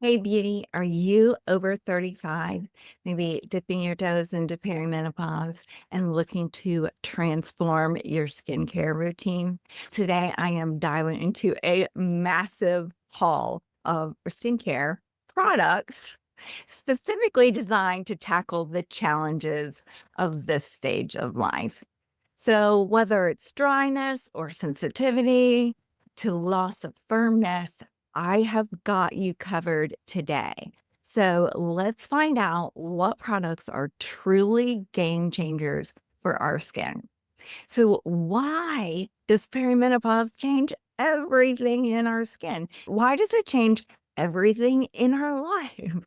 Hey, beauty, are you over 35? Maybe dipping your toes into perimenopause and looking to transform your skincare routine? Today, I am diving into a massive haul of skincare products specifically designed to tackle the challenges of this stage of life. So, whether it's dryness or sensitivity to loss of firmness, I have got you covered today. So, let's find out what products are truly game changers for our skin. So, why does perimenopause change everything in our skin? Why does it change everything in our life?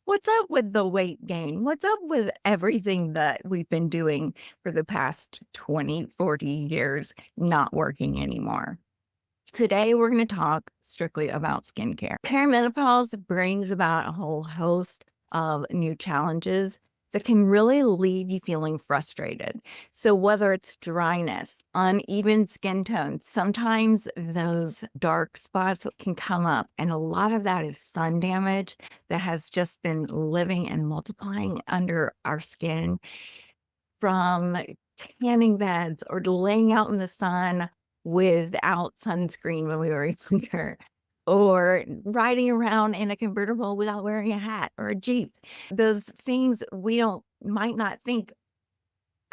What's up with the weight gain? What's up with everything that we've been doing for the past 20, 40 years not working anymore? Today, we're going to talk strictly about skincare. Perimenopause brings about a whole host of new challenges that can really leave you feeling frustrated. So, whether it's dryness, uneven skin tone, sometimes those dark spots can come up, and a lot of that is sun damage that has just been living and multiplying under our skin from tanning beds or laying out in the sun without sunscreen when we were younger, or riding around in a convertible without wearing a hat or a Jeep. Those things we don't might not think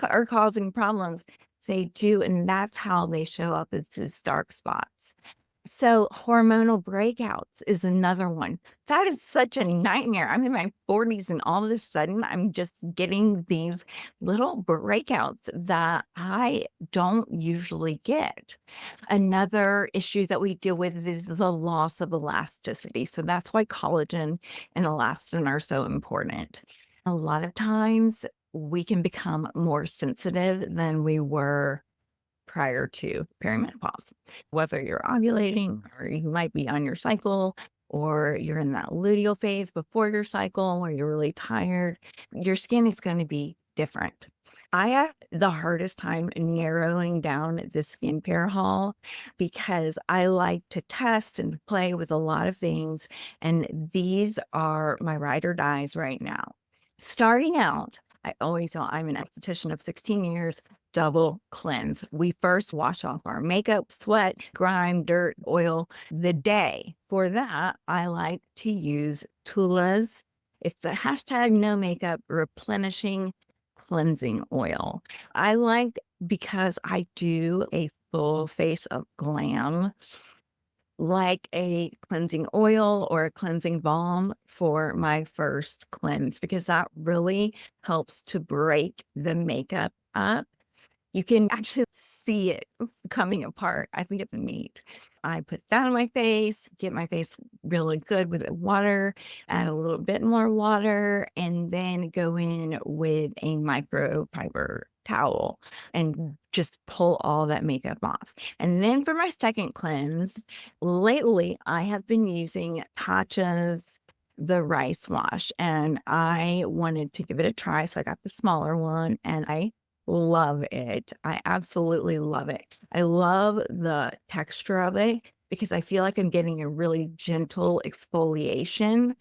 are causing problems, they do, and that's how they show up as these dark spots. So, hormonal breakouts is another one. That is such a nightmare. I'm in my 40s and all of a sudden I'm just getting these little breakouts that I don't usually get. Another issue that we deal with is the loss of elasticity. So that's why collagen and elastin are so important. A lot of times we can become more sensitive than we were prior to perimenopause. Whether you're ovulating or you might be on your cycle or you're in that luteal phase before your cycle where you're really tired, your skin is going to be different. I have the hardest time narrowing down the skincare haul because I like to test and play with a lot of things. And these are my ride or dies right now. Starting out, I always tell I'm an esthetician of 16 years, double cleanse. We first wash off our makeup, sweat, grime, dirt, oil the day. For that, I like to use Tula's. It's the hashtag no makeup replenishing cleansing oil. I like because I do a full face of glam like a cleansing oil or a cleansing balm for my first cleanse because that really helps to break the makeup up. You can actually see it coming apart. I think it's neat. I put that on my face, get my face really good with water, add a little bit more water, and then go in with a microfiber towel and just pull all that makeup off. And then for my second cleanse, lately I have been using Tatcha's the rice wash and I wanted to give it a try. So I got the smaller one and I love it. I absolutely love it. I love the texture of it because I feel like I'm getting a really gentle exfoliation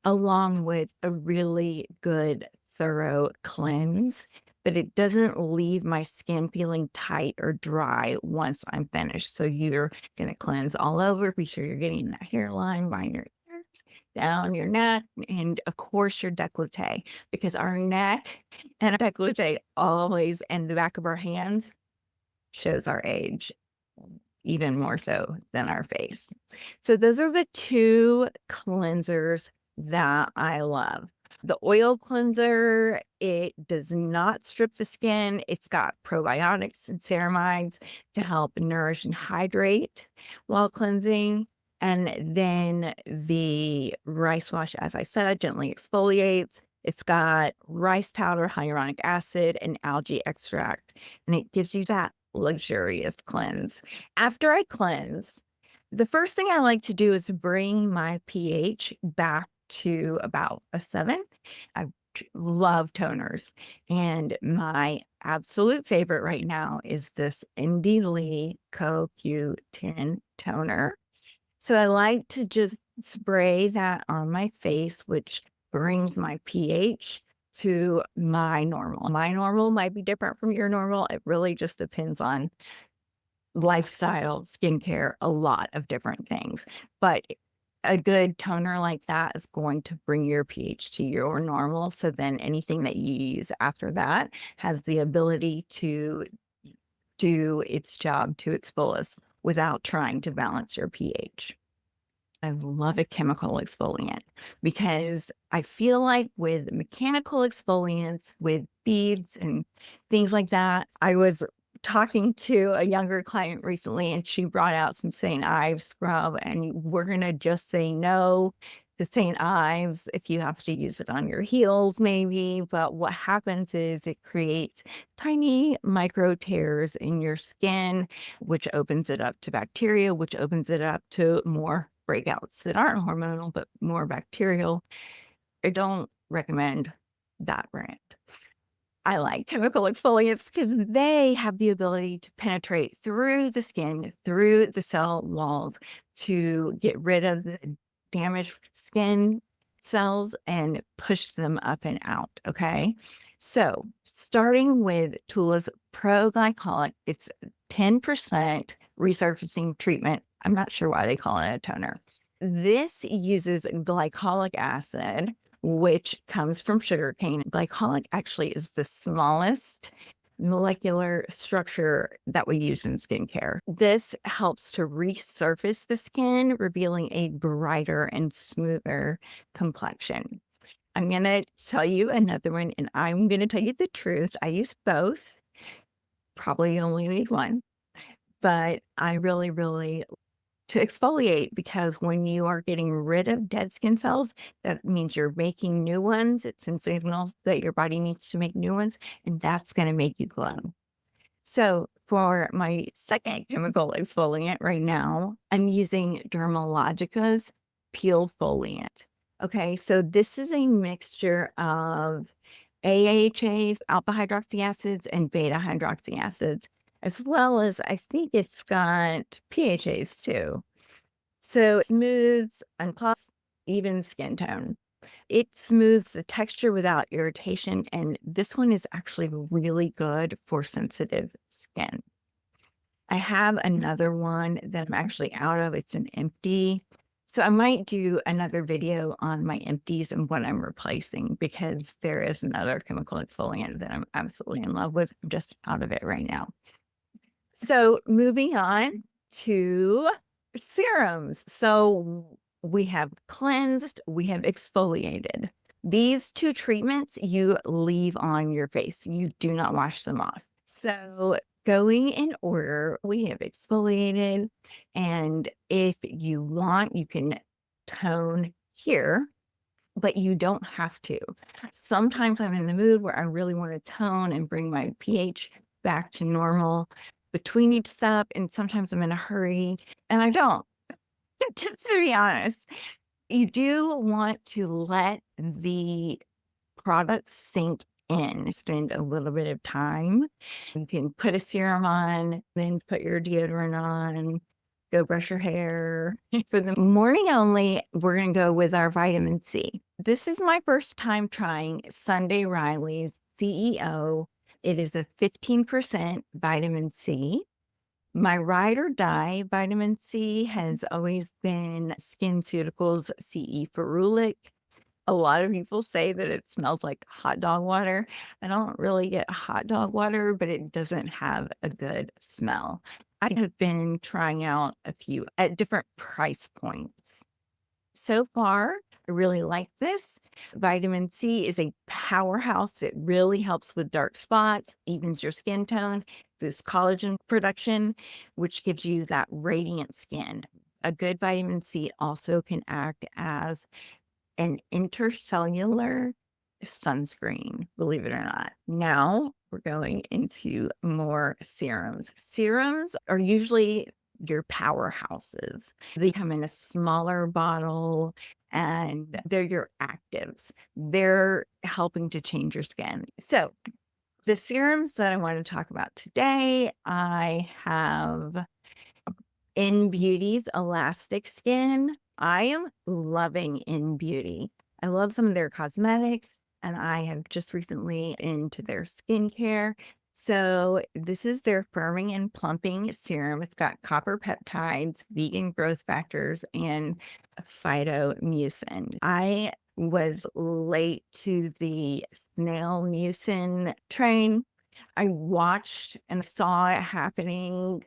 along with a really good, thorough cleanse, but it doesn't leave my skin feeling tight or dry once I'm finished. So you're going to cleanse all over. Be sure you're getting that hairline, behind your ears, down your neck, and of course your décolleté, because our neck and décolleté always and the back of our hands shows our age even more so than our face. So those are the two cleansers that I love. The oil cleanser, it does not strip the skin. It's got probiotics and ceramides to help nourish and hydrate while cleansing. And then the rice wash, as I said, gently exfoliates. It's got rice powder, hyaluronic acid, and algae extract, and it gives you that luxurious cleanse. After I cleanse, the first thing I like to do is bring my pH back to about a 7. I love toners, and my absolute favorite right now is this INNBeauty CoQ10 toner. So I like to just spray that on my face, which brings my pH to my normal. My normal might be different from your normal. It really just depends on lifestyle, skincare, a lot of different things. But a good toner like that is going to bring your pH to your normal. So then anything that you use after that has the ability to do its job to its fullest without trying to balance your pH. I love a chemical exfoliant because I feel like with mechanical exfoliants, with beads and things like that, I was talking to a younger client recently and she brought out some St. Ives scrub, and we're going to just say no to St. Ives if you have to use it on your heels, maybe. But what happens is it creates tiny micro tears in your skin, which opens it up to bacteria, which opens it up to more breakouts that aren't hormonal, but more bacterial. I don't recommend that brand. I like chemical exfoliants because they have the ability to penetrate through the skin, through the cell walls to get rid of the damaged skin cells and push them up and out. Okay. So starting with Tula's Pro Glycolic, it's 10% resurfacing treatment. I'm not sure why they call it a toner. This uses glycolic acid, which comes from sugarcane. Glycolic actually is the smallest molecular structure that we use in skincare. This helps to resurface the skin, revealing a brighter and smoother complexion. I'm going to tell you another one, and I'm going to tell you the truth. I use both, probably only need one, but I really to exfoliate, because when you are getting rid of dead skin cells, that means you're making new ones. It sends signals that your body needs to make new ones, and that's going to make you glow. So for my second chemical exfoliant right now, I'm using Dermalogica's Peel Foliant. Okay, so this is a mixture of AHAs, alpha hydroxy acids, and beta hydroxy acids, as well as I think it's got PHAs too. So it smooths and plus even skin tone. It smooths the texture without irritation, and this one is actually really good for sensitive skin. I have another one that I'm actually out of. It's an empty. So I might do another video on my empties and what I'm replacing, because there is another chemical exfoliant that I'm absolutely in love with. I'm just out of it right now. So moving on to serums. So we have cleansed, we have exfoliated. These two treatments you leave on your face. You do not wash them off. So going in order, we have exfoliated. And if you want, you can tone here, but you don't have to. Sometimes I'm in the mood where I really want to tone and bring my pH back to normal between each step, and sometimes I'm in a hurry and I don't. Just to be honest, you do want to let the product sink in, spend a little bit of time. You can put a serum on, then put your deodorant on, go brush your hair. For the morning only, we're going to go with our vitamin C. This is my first time trying Sunday Riley's CEO. It is a 15% vitamin C. My ride or die vitamin C has always been SkinCeuticals CE Ferulic. A lot of people say that it smells like hot dog water. I don't really get hot dog water, but it doesn't have a good smell. I have been trying out a few at different price points. So far, I really like this. Vitamin C is a powerhouse. It really helps with dark spots, evens your skin tone, boosts collagen production, which gives you that radiant skin. A good vitamin C also can act as an intercellular sunscreen, believe it or not. Now we're going into more serums. Serums are usually your powerhouses. They come in a smaller bottle and they're your actives. They're helping to change your skin. So the serums that I want to talk about today, I have INNBeauty's Elastic Skin. I am loving INNBeauty. I love some of their cosmetics, and I have just recently into their skincare. So this is their firming and plumping serum. It's got copper peptides, vegan growth factors, and phytomucin. I was late to the snail mucin train. I watched and saw it happening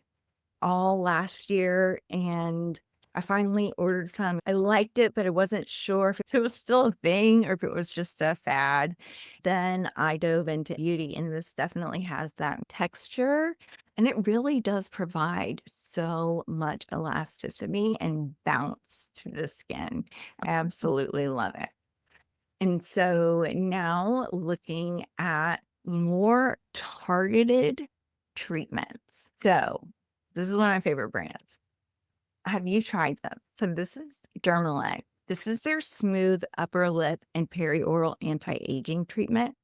all last year, and I finally ordered some. I liked it, but I wasn't sure if it was still a thing or if it was just a fad. Then I dove into beauty, and this definitely has that texture, and it really does provide so much elasticity and bounce to the skin. I absolutely love it. And so now looking at more targeted treatments. So this is one of my favorite brands. Have you tried them? So this is Dermalect. This is their smooth upper lip and perioral anti-aging treatment.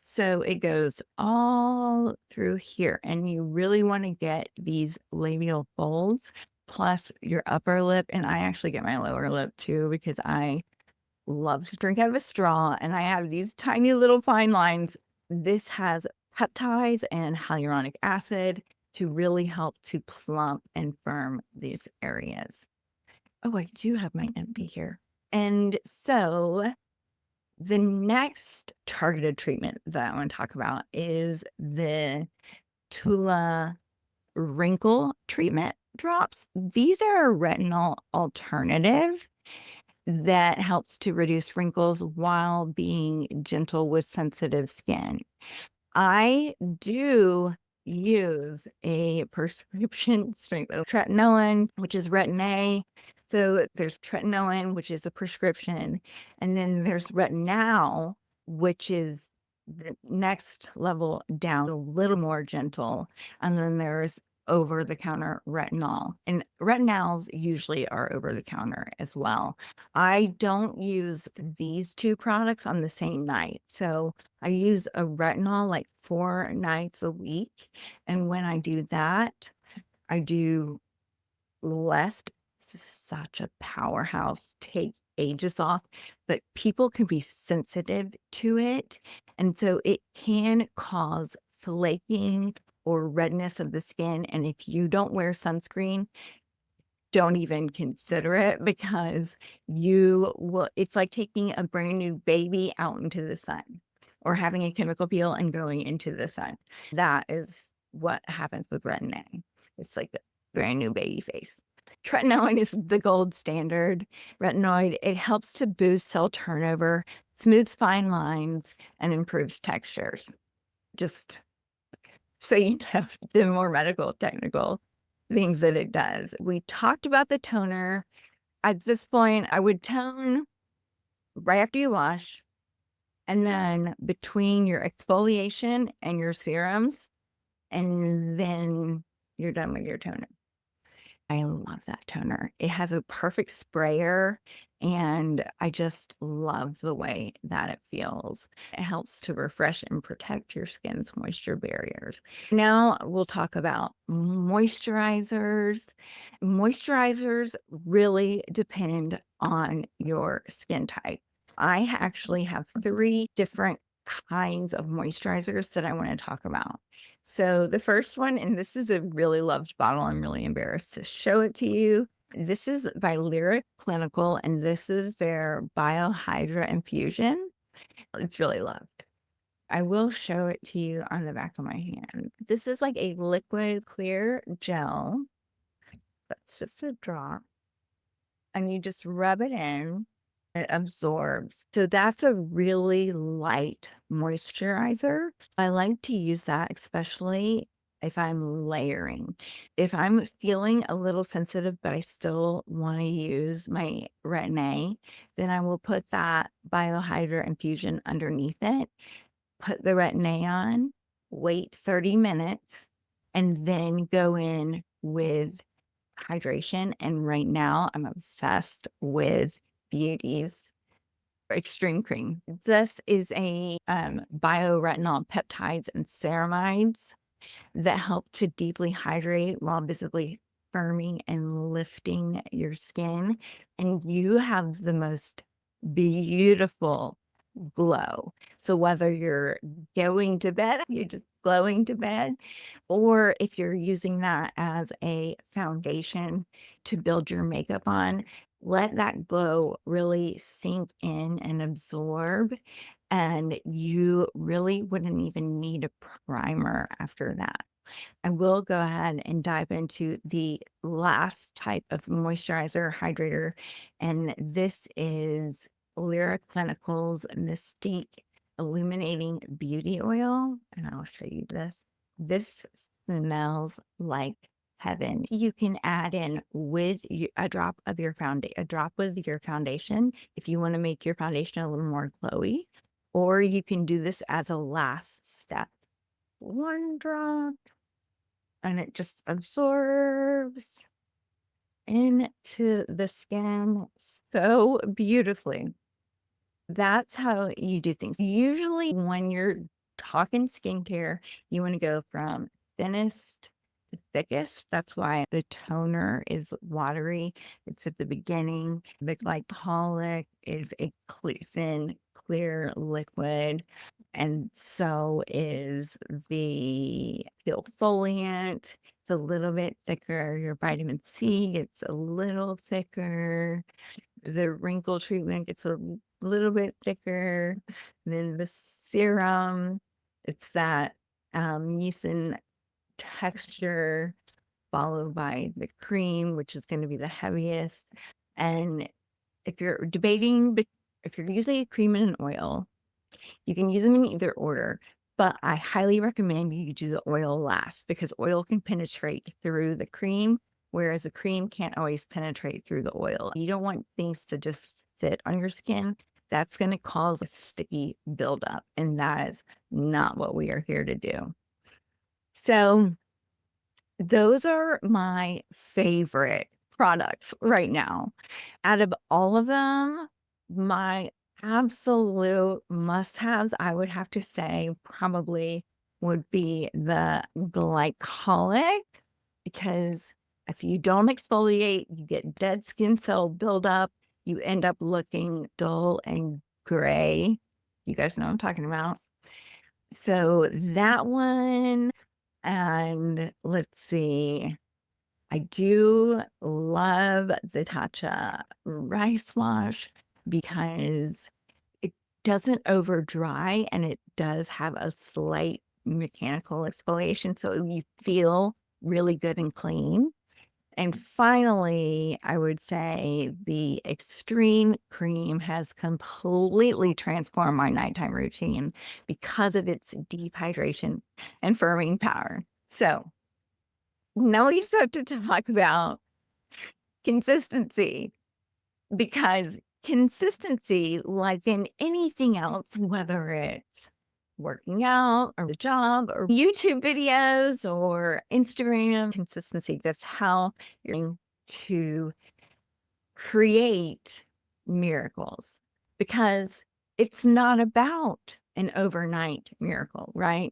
So it goes all through here, and you really want to get these labial folds plus your upper lip. And I actually get my lower lip too because I love to drink out of a straw, and I have these tiny little fine lines. This has peptides and hyaluronic acid to really help to plump and firm these areas. Oh, I do have my NP here. And so the next targeted treatment that I want to talk about is the Tula Wrinkle treatment drops. These are a retinol alternative that helps to reduce wrinkles while being gentle with sensitive skin. I do use a prescription strength of tretinoin, which is retin A. So there's tretinoin, which is a prescription, and then there's retinol, which is the next level down, a little more gentle, and then there's over-the-counter retinol, and retinols usually are over-the-counter as well. I don't use these two products on the same night, so I use a retinol like 4 nights a week, and when I do that, I do less. This is such a powerhouse, take ages off, but people can be sensitive to it, and so it can cause flaking or redness of the skin, and if you don't wear sunscreen, don't even consider it because you will it's like taking a brand new baby out into the sun or having a chemical peel and going into the sun. That is what happens with retin A. It's like a brand new baby face. Tretinoin is the gold standard retinoid. It helps to boost cell turnover, smooths fine lines, and improves textures. Just so you know the more medical technical things that it does. We talked about the toner. At this point, I would tone right after you wash, and then between your exfoliation and your serums, and then you're done with your toner. I love that toner. It has a perfect sprayer, and I just love the way that it feels. It helps to refresh and protect your skin's moisture barriers. Now we'll talk about moisturizers. Moisturizers really depend on your skin type. I actually have 3 different kinds of moisturizers that I want to talk about. So the first one, and this is a really loved bottle, I'm really embarrassed to show it to you. This is by Lyric Clinical, and this is their Biohydra Infusion. It's really loved. I will show it to you on the back of my hand. This is like a liquid clear gel. That's just a drop. And you just rub it in. It absorbs. So that's a really light moisturizer. I like to use that, especially if I'm layering. If I'm feeling a little sensitive, but I still want to use my retin A, then I will put that Biohydra infusion underneath it, put the retin A on, wait 30 minutes, and then go in with hydration. And right now I'm obsessed with Beauty's Extreme Cream. This is a bioretinol peptides and ceramides that help to deeply hydrate while visibly firming and lifting your skin, and you have the most beautiful glow. So whether you're going to bed, you're just glowing to bed, or if you're using that as a foundation to build your makeup on, let that glow really sink in and absorb, and you really wouldn't even need a primer after that. I will go ahead and dive into the last type of moisturizer hydrator, and this is Lyra Clinical's Mystique Illuminating Beauty Oil, and I'll show you this. This smells like heaven. You can add in with a drop with your foundation if you want to make your foundation a little more glowy, or you can do this as a last step. One drop, and it just absorbs into the skin so beautifully. That's how you do things. Usually when you're talking skincare, you want to go from thinnest to thickest. That's why the toner is watery. It's at the beginning. The glycolic is a thin, clear liquid. And so is the exfoliant. It's a little bit thicker. Your vitamin C, it's a little thicker. The wrinkle treatment gets a little bit thicker. Then the serum, it's that mucin texture, followed by the cream, which is going to be the heaviest. And if you're debating, if you're using a cream and an oil, you can use them in either order, but I highly recommend you do the oil last because oil can penetrate through the cream, whereas the cream can't always penetrate through the oil. You don't want things to just sit on your skin. That's going to cause a sticky buildup, and that is not what we are here to do. So those are my favorite products right now. Out of all of them, my absolute must-haves, I would have to say, probably would be the glycolic, because if you don't exfoliate, you get dead skin cell buildup. You end up looking dull and gray. You guys know what I'm talking about. So that one, and let's see. I do love the Tatcha rice wash because it doesn't over dry and it does have a slight mechanical exfoliation, so you feel really good and clean. And finally, I would say the extreme cream has completely transformed my nighttime routine because of its deep hydration and firming power. So now we just have to talk about consistency, because consistency, like in anything else, whether it's working out or the job or YouTube videos or Instagram, consistency, that's how you're going to create miracles, because it's not about an overnight miracle, right?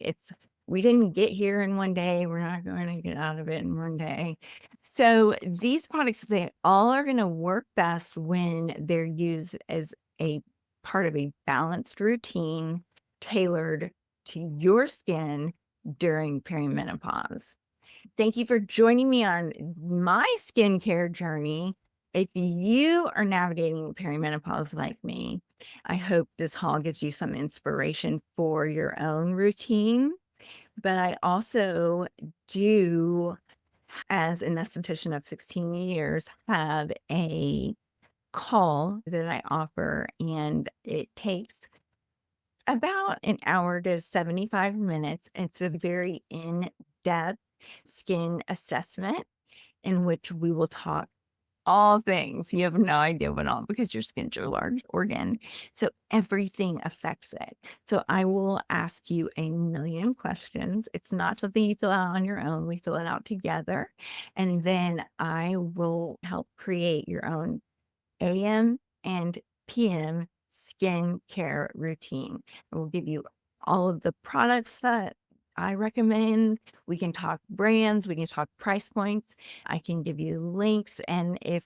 We didn't get here in one day. We're not going to get out of it in one day. So these products, they all are going to work best when they're used as a part of a balanced routine tailored to your skin during perimenopause. Thank you for joining me on my skincare journey. If you are navigating perimenopause like me, I hope this haul gives you some inspiration for your own routine. But I also do, as an esthetician of 16 years, have a call that I offer, and it takes about an hour to 75 minutes. It's a very in-depth skin assessment in which we will talk all things. You have no idea what all, because your skin's your large organ. So everything affects it. So I will ask you a million questions. It's not something you fill out on your own. We fill it out together. And then I will help create your own AM and PM skincare routine. I will give you all of the products that I recommend. We can talk brands, we can talk price points. I can give you links. And if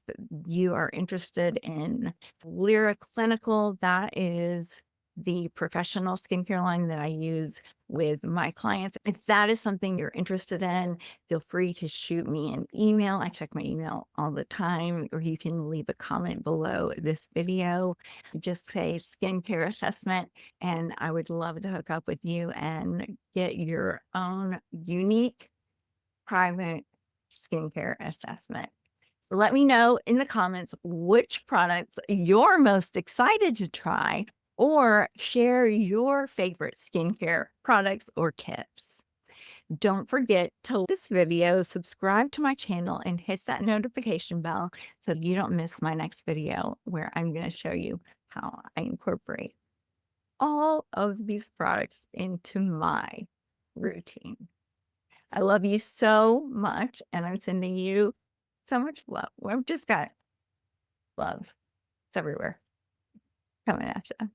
you are interested in Lyra Clinical, that is the professional skincare line that I use with my clients. If that is something you're interested in, feel free to shoot me an email. I check my email all the time, or you can leave a comment below this video. Just say skincare assessment, and I would love to hook up with you and get your own unique private skincare assessment. Let me know in the comments which products you're most excited to try, or share your favorite skincare products or tips. Don't forget to like this video, subscribe to my channel, and hit that notification bell so you don't miss my next video where I'm going to show you how I incorporate all of these products into my routine. I love you so much, and I'm sending you so much love. We've just got love. It's everywhere coming at you.